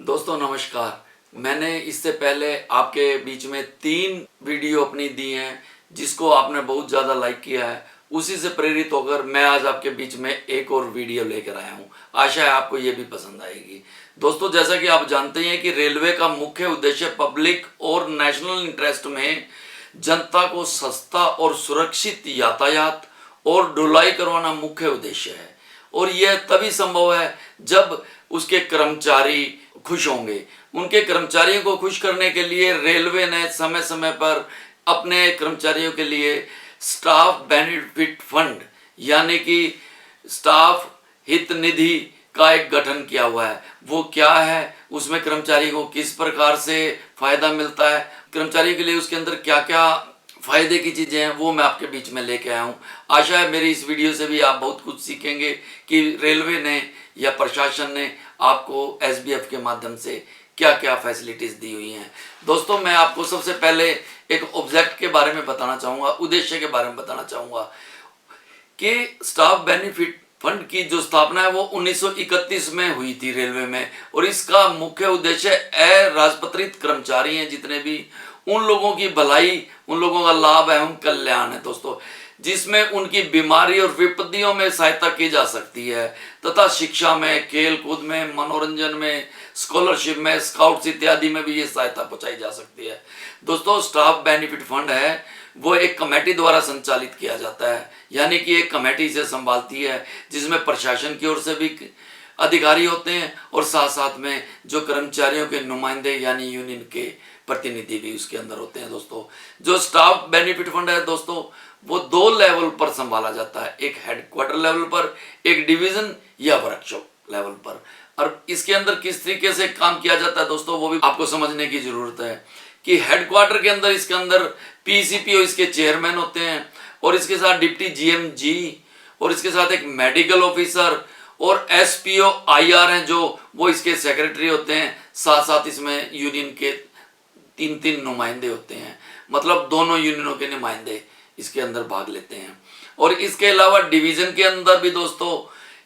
दोस्तों नमस्कार। मैंने इससे पहले आपके बीच में 3 वीडियो अपनी दी हैं जिसको आपने बहुत ज़्यादा लाइक किया है। उसी से प्रेरित होकर मैं आज आपके बीच में एक और वीडियो लेकर आया हूँ। आशा है आपको ये भी पसंद आएगी। दोस्तों जैसा कि आप जानते हैं कि रेलवे का मुख्य उद्देश्य पब्लिक और नेशनल इंटरेस्ट में जनता को सस्ता और सुरक्षित यातायात और ढुलाई करवाना मुख्य उद्देश्य है। और यह तभी संभव है जब उसके कर्मचारी खुश होंगे। उनके कर्मचारियों को खुश करने के लिए रेलवे ने समय समय पर अपने कर्मचारियों के लिए स्टाफ बेनिफिट फंड यानी कि स्टाफ हित निधि का एक गठन किया हुआ है। वो क्या है, उसमें कर्मचारी को किस प्रकार से फायदा मिलता है, कर्मचारी के लिए उसके अंदर क्या क्या फायदे की चीज़ें हैं, वो मैं आपके बीच में लेके आया हूँ। आशा है मेरी इस वीडियो से भी आप बहुत कुछ सीखेंगे कि रेलवे ने या प्रशासन ने आपको एसबीएफ के माध्यम से क्या क्या फैसिलिटीज़ दी हुई हैं। दोस्तों मैं आपको सबसे पहले एक ऑब्जेक्ट के बारे में बताना चाहूँगा, उद्देश्य के बारे में बताना चाहूँगा कि स्टाफ बेनिफिट फंड की जो स्थापना है वो 1931 में हुई थी रेलवे में। और इसका मुख्य उद्देश्य अराजपत्रित कर्मचारी हैं जितने भी, उन लोगों की भलाई, उन लोगों का लाभ एवं कल्याण है दोस्तों, जिसमें उनकी बीमारी और विपत्तियों में सहायता की जा सकती है तथा शिक्षा में, खेल कूद में, मनोरंजन में, स्कॉलरशिप में, स्काउट्स इत्यादि में भी ये सहायता पहुंचाई जा सकती है। दोस्तों स्टाफ बेनिफिट फंड है वो एक कमेटी द्वारा संचालित किया जाता है, यानी कि एक कमेटी इसे संभालती है जिसमें प्रशासन की ओर से भी अधिकारी होते हैं और साथ साथ में जो कर्मचारियों के नुमाइंदे यानी यूनियन के प्रतिनिधि भी उसके अंदर होते हैं। दोस्तों जो स्टाफ बेनिफिट फंड है दोस्तों वो 2 लेवल पर संभाला जाता है, एक हेडक्वार्टर लेवल पर, एक डिवीजन या वर्कशॉप लेवल पर। और इसके अंदर किस तरीके से काम किया जाता है दोस्तों वो भी आपको समझने की जरूरत है कि हेडक्वार्टर के अंदर इसके अंदर पीसीपीओ इसके चेयरमैन होते हैं और इसके साथ डिप्टी जीएमजी और इसके साथ एक मेडिकल ऑफिसर और एसपीओ आईआर हैं जो वो इसके सेक्रेटरी होते हैं। साथ साथ इसमें यूनियन के 3 नुमाइंदे होते हैं, मतलब दोनों यूनियनों के नुमाइंदे इसके अंदर भाग लेते हैं। और इसके अलावा डिवीजन के अंदर भी दोस्तों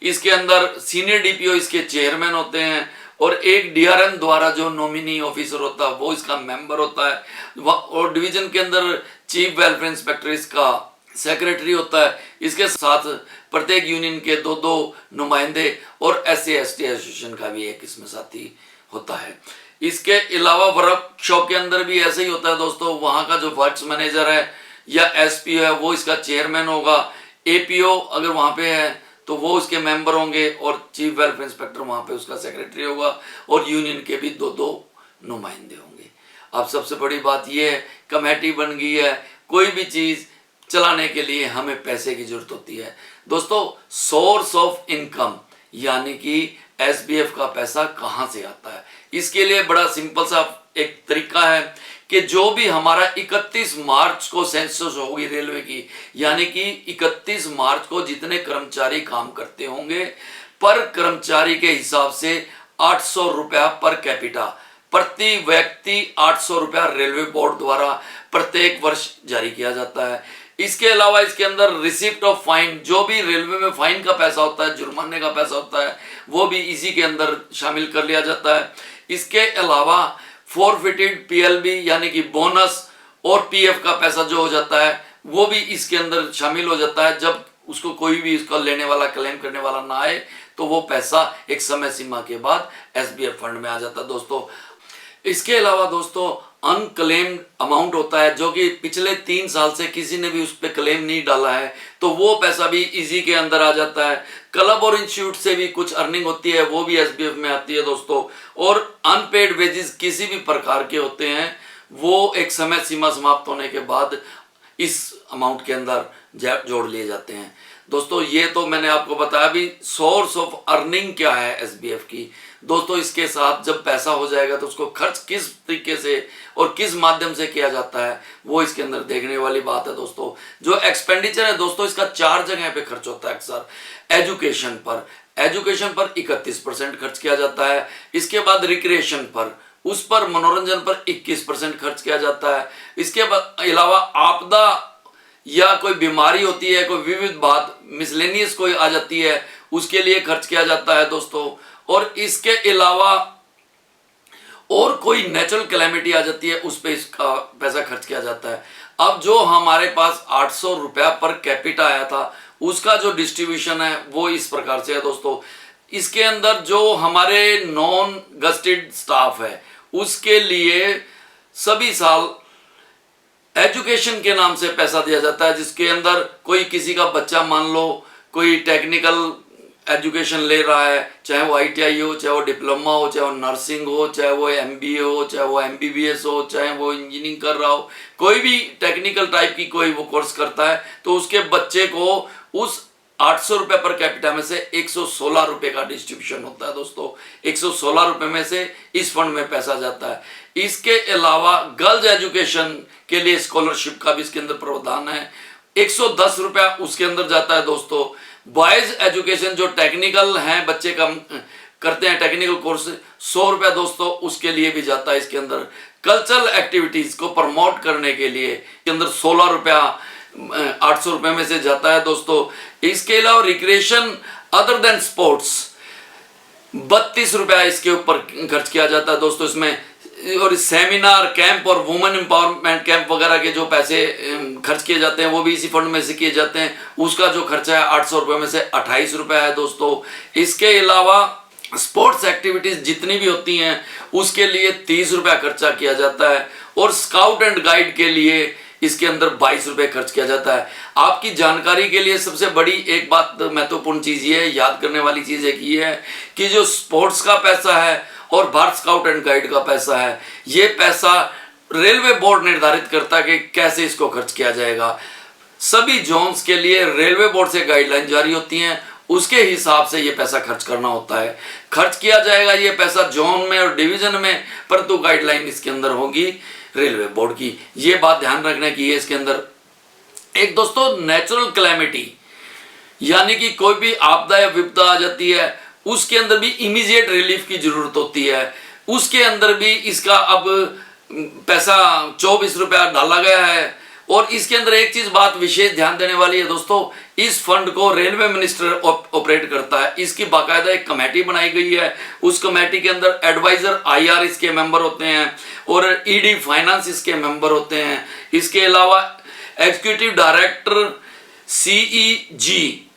इसके अंदर सीनियर डीपीओ इसके चेयरमैन होते हैं और एक डीआरएम द्वारा जो नॉमिनी ऑफिसर होता है वो इसका मेंबर होता है। और डिवीजन के अंदर चीफ वेलफेयर इंस्पेक्टर इसका सेक्रेटरी होता है। इसके साथ प्रत्येक यूनियन के 2 नुमाइंदे और SC ST एसोसिएशन का भी एक इसमें साथी होता है। इसके अलावा वर्कशॉप के अंदर भी ऐसे ही होता है दोस्तों, वहाँ का जो वर्क्स मैनेजर है या एसपीओ है वो इसका चेयरमैन होगा, एपीओ अगर वहाँ पे है तो वो उसके मेंबर होंगे और चीफ वेलफेयर इंस्पेक्टर वहाँ पे उसका सेक्रेटरी होगा और यूनियन के भी 2 नुमाइंदे होंगे। अब सबसे बड़ी बात ये है कमेटी बन गई है, कोई भी चीज़ चलाने के लिए हमें पैसे की जरूरत होती है दोस्तों। सोर्स ऑफ इनकम यानी कि एसबीएफ का पैसा कहाँ से आता है, इसके लिए बड़ा सिंपल सा एक तरीका है कि जो भी हमारा 31 मार्च को सेंसस होगी रेलवे की, यानी कि 31 मार्च को जितने कर्मचारी काम करते होंगे पर कर्मचारी के हिसाब से 800 रुपया पर कैपिटा, प्रति व्यक्ति 800 रुपया रेलवे बोर्ड द्वारा प्रत्येक वर्ष जारी किया जाता है। इसके अलावा इसके अंदर रिसिप्ट ऑफ फाइन, जो भी रेलवे में फाइन का पैसा होता है, जुर्माने का पैसा होता है, वो भी इसी के अंदर शामिल कर लिया जाता है। इसके अलावा फॉरफिटेड पीएलबी यानी कि बोनस और पीएफ का पैसा जो हो जाता है वो भी इसके अंदर शामिल हो जाता है। जब उसको कोई भी इसका लेने वाला, क्लेम करने वाला ना आए तो वो पैसा एक समय सीमा के बाद एसबीएफ फंड में आ जाता है दोस्तों। इसके अलावा दोस्तों अनक्लेम्ड अमाउंट होता है जो कि पिछले 3 साल से किसी ने भी उस पर क्लेम नहीं डाला है तो वो पैसा भी इसी के अंदर आ जाता है। क्लब और इंस्टीट्यूट से भी कुछ अर्निंग होती है वो भी एसबीएफ में आती है दोस्तों। और अनपेड वेजेस किसी भी प्रकार के होते हैं वो एक समय सीमा समाप्त होने के बाद इस अमाउंट के अंदर जोड़ लिए जाते हैं दोस्तों। ये तो मैंने आपको बताया भी सोर्स ऑफ अर्निंग क्या है एसबीएफ की दोस्तों। इसके साथ जब पैसा हो जाएगा तो उसको खर्च किस तरीके से और किस माध्यम से किया जाता है वो इसके अंदर देखने वाली बात है दोस्तों। जो एक्सपेंडिचर है दोस्तों इसका 4 जगह पे खर्च होता है अक्सर। एजुकेशन पर 31% खर्च किया जाता है। इसके बाद रिक्रिएशन पर, उस पर मनोरंजन पर 21% खर्च किया जाता है। इसके अलावा आपदा या कोई बीमारी होती है, कोई विविध बात मिसलेनियस कोई आ जाती है, उसके लिए खर्च किया जाता है दोस्तों। और इसके अलावा और कोई नेचुरल कैलेमिटी आ जाती है उस पे इसका पैसा खर्च किया जाता है। अब जो हमारे पास 800 रुपया पर कैपिटा आया था उसका जो डिस्ट्रीब्यूशन है वो इस प्रकार से है दोस्तों। इसके अंदर जो हमारे नॉन गस्टेड स्टाफ है उसके लिए सभी साल एजुकेशन के नाम से पैसा दिया जाता है, जिसके अंदर कोई किसी का बच्चा मान लो कोई टेक्निकल एजुकेशन ले रहा है, चाहे वो ITI हो, चाहे वो डिप्लोमा हो, चाहे वो नर्सिंग हो, चाहे वो MBA हो, चाहे वो MBBS हो, चाहे वो इंजीनियरिंग कर रहा हो, कोई भी टेक्निकल टाइप की कोई वो कोर्स करता है तो उसके बच्चे को उस 800 रुपये पर कैपिटा में से 116 रुपये का डिस्ट्रीब्यूशन होता है दोस्तों। 116 रुपये में से इस फंड में पैसा जाता है। इसके अलावा गर्ल्स एजुकेशन के लिए स्कॉलरशिप का भी इसके अंदर प्रावधान है, 110 रुपया उसके अंदर जाता है दोस्तों। बॉयज एजुकेशन जो टेक्निकल हैं बच्चे कम करते हैं टेक्निकल कोर्स, 100 रुपया दोस्तों उसके लिए भी जाता है। इसके अंदर कल्चरल एक्टिविटीज को प्रमोट करने के लिए इसके अंदर 16 रुपया 800 रुपये में से जाता है दोस्तों। इसके अलावा रिक्रिएशन अदर देन स्पोर्ट्स 32 रुपया इसके ऊपर खर्च किया जाता है दोस्तों इसमें। और सेमिनार कैंप और वुमेन एम्पावरमेंट कैंप वगैरह के जो पैसे खर्च किए जाते हैं वो भी इसी फंड में से किए जाते हैं। उसका जो खर्चा है 800 रुपये में से 28 रुपया है दोस्तों। इसके अलावा स्पोर्ट्स एक्टिविटीज जितनी भी होती हैं उसके लिए 30 रुपया खर्चा किया जाता है। और स्काउट एंड गाइड के लिए इसके अंदर 22 रुपये खर्च किया जाता है। आपकी जानकारी के लिए सबसे बड़ी एक बात महत्वपूर्ण चीज ये है, याद करने वाली चीज एक ये है कि जो स्पोर्ट्स का पैसा है और भारत स्काउट एंड गाइड का पैसा है, ये पैसा रेलवे बोर्ड निर्धारित करता है कि कैसे इसको खर्च किया जाएगा। सभी जोन्स के लिए रेलवे बोर्ड से गाइडलाइन जारी होती हैं, उसके हिसाब से ये पैसा खर्च करना होता है। खर्च किया जाएगा ये पैसा जोन में और डिवीजन में, परंतु गाइडलाइन इसके अंदर होगी रेलवे बोर्ड की। ये बात ध्यान रखने की है। इसके अंदर एक दोस्तों नेचुरल कैलेमिटी यानी कि कोई भी आपदा या विपदा आ जाती है उसके अंदर भी इमीडिएट रिलीफ की जरूरत होती है। उसके अंदर भी इसका अब पैसा 24 रुपया डाला गया है। और इसके अंदर एक चीज बात विशेष ध्यान देने वाली है दोस्तों, इस फंड को रेलवे मिनिस्टर ऑपरेट करता है। इसकी बाकायदा एक कमेटी बनाई गई है। उस कमेटी के अंदर एडवाइजर IR इसके मेंबर होते हैं और ED फाइनेंस इसके मेंबर होते हैं। इसके अलावा एग्जीक्यूटिव डायरेक्टर CEG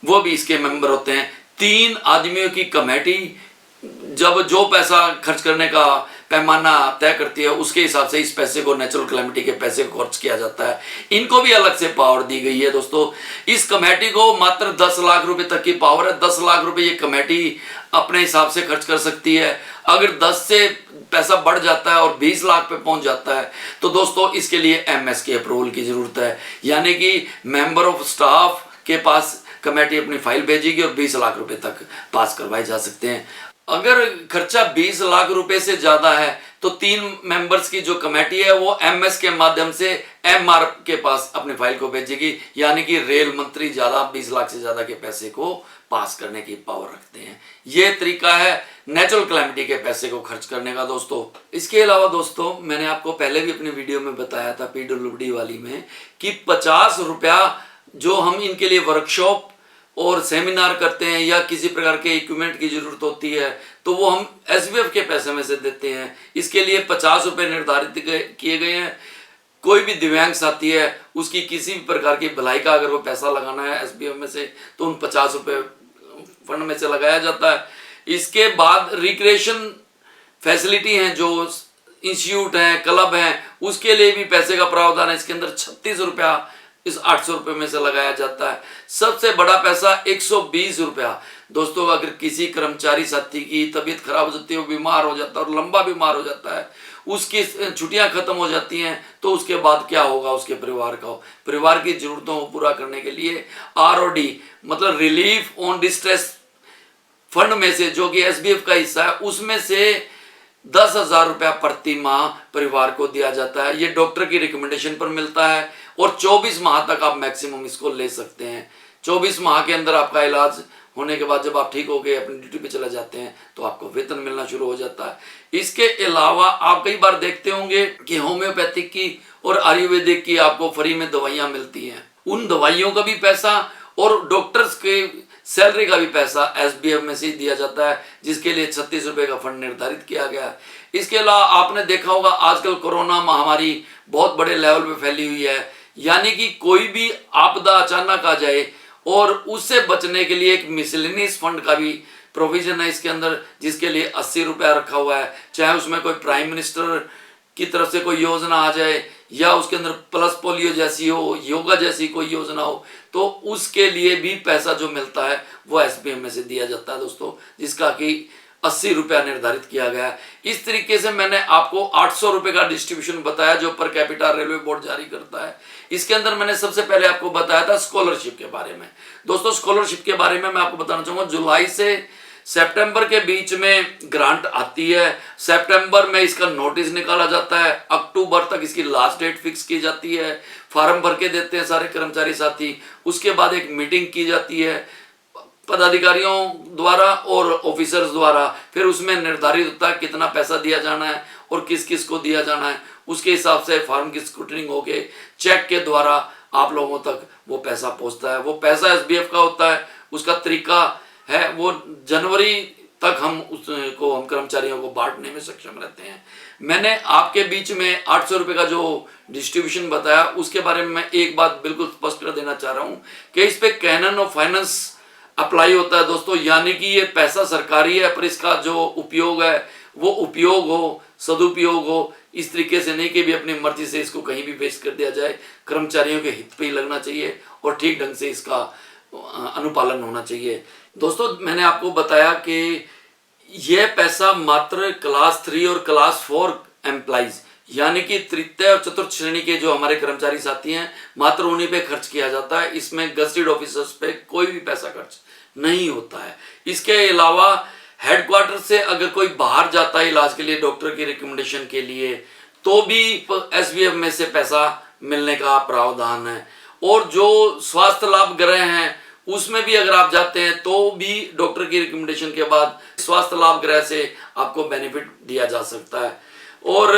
वो भी इसके मेंबर होते हैं। 3 आदमियों की कमेटी जब जो पैसा खर्च करने का पैमाना तय करती है उसके हिसाब से इस पैसे को नेचुरल कैलेमिटी के पैसे को खर्च किया जाता है। इनको भी अलग से पावर दी गई है दोस्तों। इस कमेटी को मात्र 10 लाख रुपए तक की पावर है। 10 लाख रुपए ये कमेटी अपने हिसाब से खर्च कर सकती है। अगर 10 से पैसा बढ़ जाता है और 20 लाख पे पहुंच जाता है तो दोस्तों इसके लिए MS के अप्रूवल की जरूरत है, यानी कि मेंबर ऑफ स्टाफ के पास कमेटी अपनी फाइल भेजेगी और 20 लाख रुपए तक पास करवाए जा सकते हैं। अगर खर्चा 20 लाख रुपए से ज्यादा है तो 3 मेंबर्स की जो कमेटी है वो MS के माध्यम से MR के पास अपनी फाइल को भेजेगी, यानी कि रेल मंत्री ज्यादा 20 लाख से ज्यादा के पैसे को पास करने की पावर रखते हैं। ये तरीका है नेचुरल कैलेमिटी के पैसे को खर्च करने का दोस्तों। इसके अलावा दोस्तों मैंने आपको पहले भी अपनी वीडियो में बताया था PWD वाली में कि 50 रुपया जो हम इनके लिए वर्कशॉप और सेमिनार करते हैं या किसी प्रकार के इक्विपमेंट की जरूरत होती है तो वो हम SBF के पैसे में से देते हैं। इसके लिए 50 रुपये निर्धारित किए गए हैं। कोई भी दिव्यांग साथी है उसकी किसी भी प्रकार की भलाई का अगर वो पैसा लगाना है SBF में से तो उन 50 रुपये फंड में से लगाया जाता है। इसके बाद रिक्रिएशन फैसिलिटी हैं जो इंस्टीट्यूट हैं क्लब हैं उसके लिए भी पैसे का प्रावधान है। इसके अंदर 36 रुपया इस 800 रुपये में से लगाया जाता है। सबसे बड़ा पैसा 120 रुपया दोस्तों, अगर किसी कर्मचारी साथी की तबीयत खराब हो जाती है, वो बीमार हो जाता है और लंबा बीमार हो जाता है, उसकी छुट्टियां खत्म हो जाती हैं तो उसके बाद क्या होगा उसके परिवार का। परिवार की जरूरतों को पूरा करने के लिए ROD मतलब रिलीफ ऑन डिस्ट्रेस फंड में से जो कि SBF का हिस्सा है उसमें से 10,000 रुपया प्रति माह परिवार को दिया जाता है। ये डॉक्टर की रिकमेंडेशन पर मिलता है और 24 माह तक आप मैक्सिमम इसको ले सकते हैं। 24 माह के अंदर आपका इलाज होने के बाद जब आप ठीक हो गए अपनी ड्यूटी पे चले जाते हैं तो आपको वेतन मिलना शुरू हो जाता है। इसके अलावा आप कई बार देखते होंगे कि होम्योपैथिक की और आयुर्वेदिक की आपको फ्री में दवाइयाँ मिलती हैं। उन दवाइयों का भी पैसा और डॉक्टर्स के सैलरी का भी पैसा एसबीएफ में से ही दिया जाता है, जिसके लिए 36 रुपए का फंड निर्धारित किया गया है। इसके अलावा आपने देखा होगा आजकल कोरोना महामारी बहुत बड़े लेवल पे फैली हुई है, यानी कि कोई भी आपदा अचानक आ जाए और उससे बचने के लिए एक मिसलेनियस फंड का भी प्रोविजन है इसके अंदर, जिसके लिए 80 रुपया रखा हुआ है। चाहे उसमें कोई प्राइम मिनिस्टर की तरफ से कोई योजना आ जाए या उसके अंदर प्लस पोलियो जैसी हो, योगा जैसी कोई योजना हो, तो उसके लिए भी पैसा जो मिलता है वो एसबीएम में से दिया जाता है दोस्तों, जिसका कि 80 रुपया निर्धारित किया गया है। इस तरीके से मैंने आपको 800 रुपए का डिस्ट्रीब्यूशन बताया जो पर कैपिटा रेलवे बोर्ड जारी करता है। इसके अंदर मैंने सबसे पहले आपको बताया था स्कॉलरशिप के बारे में। दोस्तों स्कॉलरशिप के बारे में मैं आपको बताना चाहूंगा, जुलाई से सितंबर के बीच में ग्रांट आती है। सितंबर में इसका नोटिस निकाला जाता है, अक्टूबर तक इसकी लास्ट डेट फिक्स की जाती है, फॉर्म भर के देते हैं सारे कर्मचारी साथी। उसके बाद एक मीटिंग की जाती है पदाधिकारियों द्वारा और ऑफिसर्स द्वारा, फिर उसमें निर्धारित होता है कितना पैसा दिया जाना है और किस किस को दिया जाना है। उसके हिसाब से फॉर्म की स्क्रूटनिंग होके चेक के द्वारा आप लोगों तक वो पैसा पहुंचता है। वो पैसा एसबीएफ का होता है, उसका तरीका है वो जनवरी तक हम उसको हम कर्मचारियों को बांटने में सक्षम रहते हैं। मैंने आपके बीच में 800 रुपए का जो डिस्ट्रीब्यूशन बताया उसके बारे में मैं एक बात बिल्कुल स्पष्ट कर देना चाह रहा हूं कि इस पे कैनन ऑफ फाइनेंस अप्लाई होता है दोस्तों, यानी कि ये पैसा सरकारी है पर इसका जो उपयोग है वो उपयोग हो, सदुपयोग हो, इस तरीके से नहीं कि भी अपनी मर्जी से इसको कहीं भी वेस्ट कर दिया जाए। कर्मचारियों के हित पे ही लगना चाहिए और ठीक ढंग से इसका अनुपालन होना चाहिए। दोस्तों मैंने आपको बताया कि यह पैसा मात्र क्लास 3 और क्लास 4 एम्प्लॉइज यानी कि तृतीय और चतुर्थ श्रेणी के जो हमारे कर्मचारी साथी हैं मात्र उन्हीं पे खर्च किया जाता है। इसमें गजेटेड ऑफिसर्स पे कोई भी पैसा खर्च नहीं होता है। इसके अलावा हेडक्वार्टर से अगर कोई बाहर जाता है इलाज के लिए डॉक्टर की रिकमेंडेशन के लिए तो भी एसबीएफ में से पैसा मिलने का प्रावधान है। और जो स्वास्थ्य लाभ गृह हैं उसमें भी अगर आप जाते हैं तो भी डॉक्टर की रिकमेंडेशन के बाद स्वास्थ्य लाभ गृह से आपको बेनिफिट दिया जा सकता है। और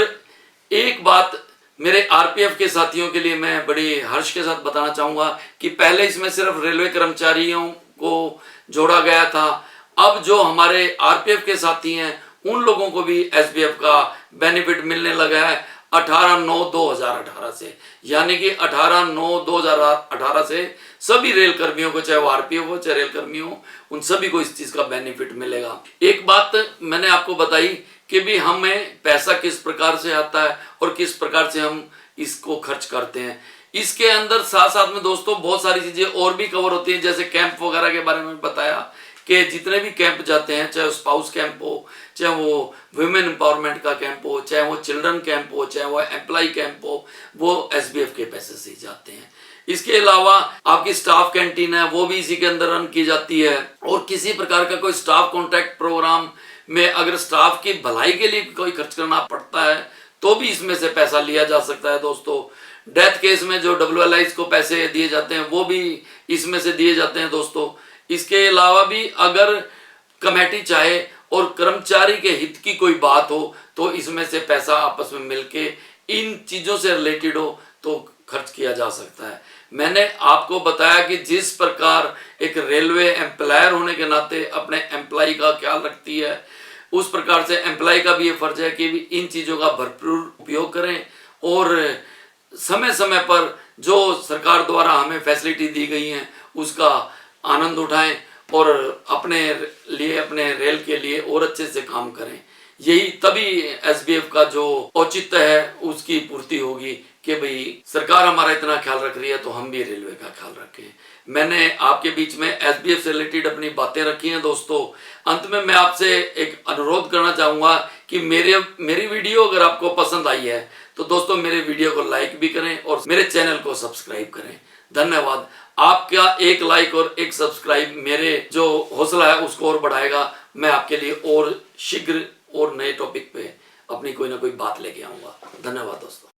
एक बात मेरे आरपीएफ के साथियों के लिए मैं बड़ी हर्ष के साथ बताना चाहूंगा कि पहले इसमें सिर्फ रेलवे कर्मचारियों को जोड़ा गया था, अब जो हमारे आरपीएफ के साथी हैं उन लोगों को भी एसबीएफ का बेनिफिट मिलने लगा है 18/9/2018 से, यानी कि 18/9/2018 से सभी रेल कर्मियों को, चाहे वो आरपीएफ हो चाहे रेल कर्मी हो, उन सभी को इस चीज का बेनिफिट मिलेगा। एक बात मैंने आपको बताई कि भी हमें पैसा किस प्रकार से आता है और किस प्रकार से हम इसको खर्च करते हैं। इसके अंदर साथ साथ में दोस्तों बहुत सारी चीजें और भी कवर होती हैं, जैसे कैंप वगैरह के बारे में बताया कि जितने भी कैंप जाते हैं, चाहे स्पाउस कैंप हो, चाहे वो वुमेन एम्पावरमेंट का कैंप हो, चाहे वो चिल्ड्रन कैंप हो, चाहे वो एम्प्लॉय कैंप हो, वो एसबीएफ के पैसे से ही जाते हैं। इसके अलावा आपकी स्टाफ कैंटीन है वो भी इसी के अंदर रन की जाती है। और किसी प्रकार का कोई स्टाफ कॉन्ट्रैक्ट प्रोग्राम में अगर स्टाफ की भलाई के लिए कोई खर्च करना पड़ता है तो भी इसमें से पैसा लिया जा सकता है दोस्तों। डेथ केस में जो WLIs को पैसे दिए जाते हैं वो भी इसमें से दिए जाते हैं दोस्तों। इसके अलावा भी अगर कमेटी चाहे और कर्मचारी के हित की कोई बात हो तो इसमें से पैसा आपस में मिलके इन चीजों से रिलेटेड हो तो खर्च किया जा सकता है। मैंने आपको बताया कि जिस प्रकार एक रेलवे एम्प्लॉयर होने के नाते अपने एम्प्लॉय का ख्याल रखती है, उस प्रकार से एम्प्लॉय का भी ये फर्ज है कि भी इन चीजों का भरपूर उपयोग करें और समय समय पर जो सरकार द्वारा हमें फैसिलिटी दी गई है उसका आनंद उठाएं और अपने लिए, अपने रेल के लिए और अच्छे से काम करें। यही तभी एसबीएफ का जो औचित्य है उसकी पूर्ति होगी कि भाई सरकार हमारा इतना ख्याल रख रही है तो हम भी रेलवे का ख्याल रखें। मैंने आपके बीच में एसबीएफ से रिलेटेड अपनी बातें रखी हैं दोस्तों। अंत में मैं आपसे एक अनुरोध करना चाहूंगा कि मेरी वीडियो अगर आपको पसंद आई है तो दोस्तों मेरे वीडियो को लाइक भी करें और मेरे चैनल को सब्सक्राइब करें। धन्यवाद। आपका एक लाइक और एक सब्सक्राइब मेरे जो हौसला है उसको और बढ़ाएगा। मैं आपके लिए और शीघ्र और नए टॉपिक पे अपनी कोई ना कोई बात लेके आऊंगा। धन्यवाद दोस्तों।